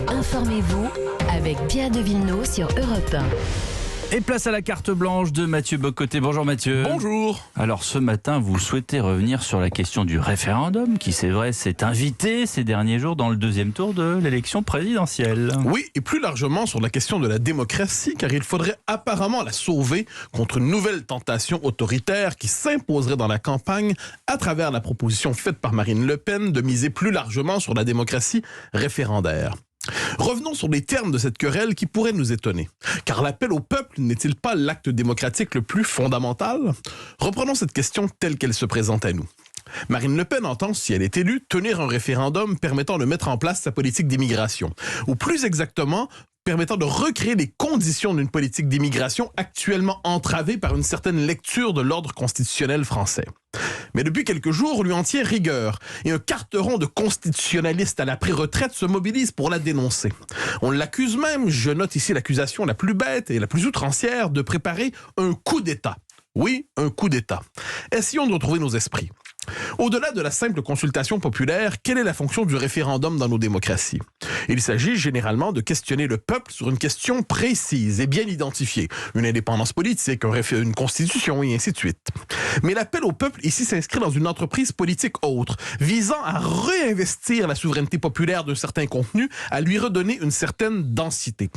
Informez-vous avec Pierre de Villeneuve sur Europe 1. Et place à la carte blanche de Mathieu Bocoté. Bonjour Mathieu. Bonjour. Alors ce matin, vous souhaitez revenir sur la question du référendum qui, c'est vrai, s'est invité ces derniers jours dans le deuxième tour de l'élection présidentielle. Oui, et plus largement sur la question de la démocratie, car il faudrait apparemment la sauver contre une nouvelle tentation autoritaire qui s'imposerait dans la campagne à travers la proposition faite par Marine Le Pen de miser plus largement sur la démocratie référendaire. Revenons sur les termes de cette querelle qui pourrait nous étonner. Car l'appel au peuple n'est-il pas l'acte démocratique le plus fondamental? Reprenons cette question telle qu'elle se présente à nous. Marine Le Pen entend, si elle est élue, tenir un référendum permettant de mettre en place sa politique d'immigration. Ou plus exactement, permettant de recréer les conditions d'une politique d'immigration actuellement entravée par une certaine lecture de l'ordre constitutionnel français. Mais depuis quelques jours, on lui en tient rigueur et un carteron de constitutionnalistes à la pré-retraite se mobilise pour la dénoncer. On l'accuse même, je note ici l'accusation la plus bête et la plus outrancière, de préparer un coup d'État. Oui, un coup d'État. Essayons de retrouver nos esprits. Au-delà de la simple consultation populaire, quelle est la fonction du référendum dans nos démocraties? Il s'agit généralement de questionner le peuple sur une question précise et bien identifiée. Une indépendance politique, une constitution et ainsi de suite. Mais l'appel au peuple ici s'inscrit dans une entreprise politique autre, visant à réinvestir la souveraineté populaire d'un certain contenu, à lui redonner une certaine densité.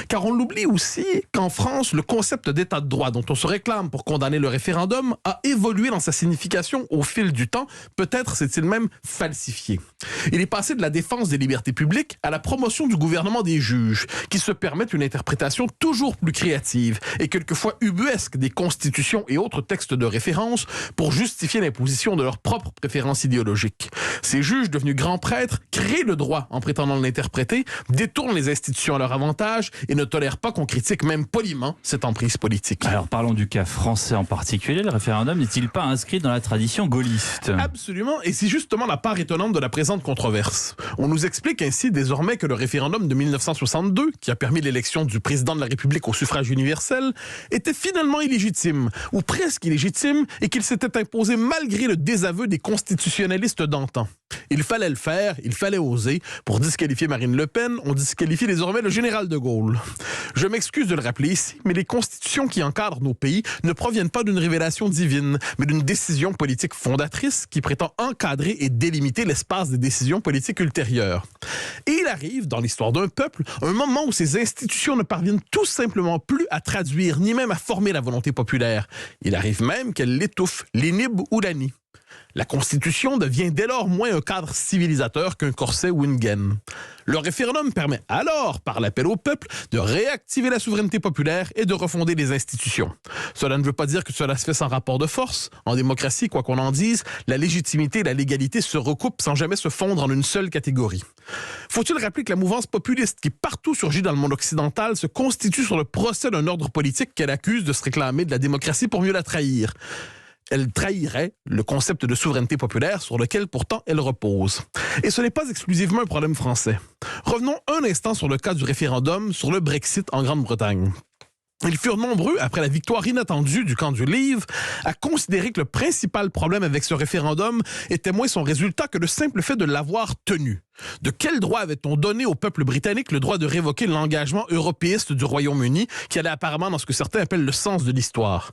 Car on l'oublie aussi qu'en France, le concept d'état de droit dont on se réclame pour condamner le référendum a évolué dans sa signification au fil du temps, peut-être s'est-il même falsifié. Il est passé de la défense des libertés publiques à la promotion du gouvernement des juges, qui se permettent une interprétation toujours plus créative et quelquefois ubuesque des constitutions et autres textes de référence pour justifier l'imposition de leurs propres préférences idéologiques. Ces juges devenus grands prêtres créent le droit en prétendant l'interpréter, détournent les institutions à leur avantage et ne tolèrent pas qu'on critique même poliment cette emprise politique. Alors parlons du cas français en particulier. Le référendum n'est-il pas inscrit dans la tradition gaulliste? Absolument, et c'est justement la part étonnante de la présente controverse. On nous explique ainsi désormais que le référendum de 1962, qui a permis l'élection du président de la République au suffrage universel, était finalement illégitime, ou presque illégitime, et qu'il s'était imposé malgré le désaveu des constitutionnalistes d'antan. Il fallait le faire, il fallait oser. Pour disqualifier Marine Le Pen, on disqualifie désormais le général de Gaulle. Je m'excuse de le rappeler ici, mais les constitutions qui encadrent nos pays ne proviennent pas d'une révélation divine, mais d'une décision politique fondatrice qui prétend encadrer et délimiter l'espace des décisions politiques ultérieures. Et il arrive, dans l'histoire d'un peuple, un moment où ces institutions ne parviennent tout simplement plus à traduire, ni même à former la volonté populaire. Il arrive même qu'elles l'étouffent, l'inhibent ou la nient. La Constitution devient dès lors moins un cadre civilisateur qu'un corset ou une gaine. Le référendum permet alors, par l'appel au peuple, de réactiver la souveraineté populaire et de refonder les institutions. Cela ne veut pas dire que cela se fait sans rapport de force. En démocratie, quoi qu'on en dise, la légitimité et la légalité se recoupent sans jamais se fondre en une seule catégorie. Faut-il rappeler que la mouvance populiste qui partout surgit dans le monde occidental se constitue sur le procès d'un ordre politique qu'elle accuse de se réclamer de la démocratie pour mieux la trahir? Elle trahirait le concept de souveraineté populaire sur lequel pourtant elle repose. Et ce n'est pas exclusivement un problème français. Revenons un instant sur le cas du référendum sur le Brexit en Grande-Bretagne. Ils furent nombreux, après la victoire inattendue du camp du Leave, à considérer que le principal problème avec ce référendum était moins son résultat que le simple fait de l'avoir tenu. De quel droit avait-on donné au peuple britannique le droit de révoquer l'engagement européiste du Royaume-Uni, qui allait apparemment dans ce que certains appellent le sens de l'histoire?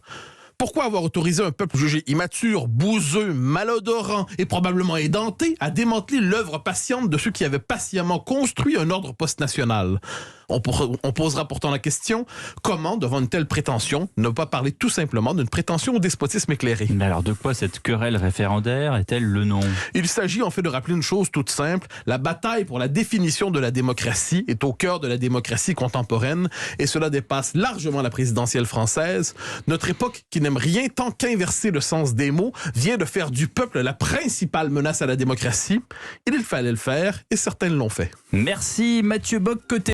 Pourquoi avoir autorisé un peuple jugé immature, bouseux, malodorant et probablement édenté à démanteler l'œuvre patiente de ceux qui avaient patiemment construit un ordre post-national? On posera pourtant la question, comment, devant une telle prétention, ne pas parler tout simplement d'une prétention au despotisme éclairé? Mais alors de quoi cette querelle référendaire est-elle le nom? Il s'agit en fait de rappeler une chose toute simple, la bataille pour la définition de la démocratie est au cœur de la démocratie contemporaine et cela dépasse largement la présidentielle française. Notre époque, qui n'aime rien tant qu'inverser le sens des mots, vient de faire du peuple la principale menace à la démocratie. Il fallait le faire et certains l'ont fait. Merci Mathieu Bocoté.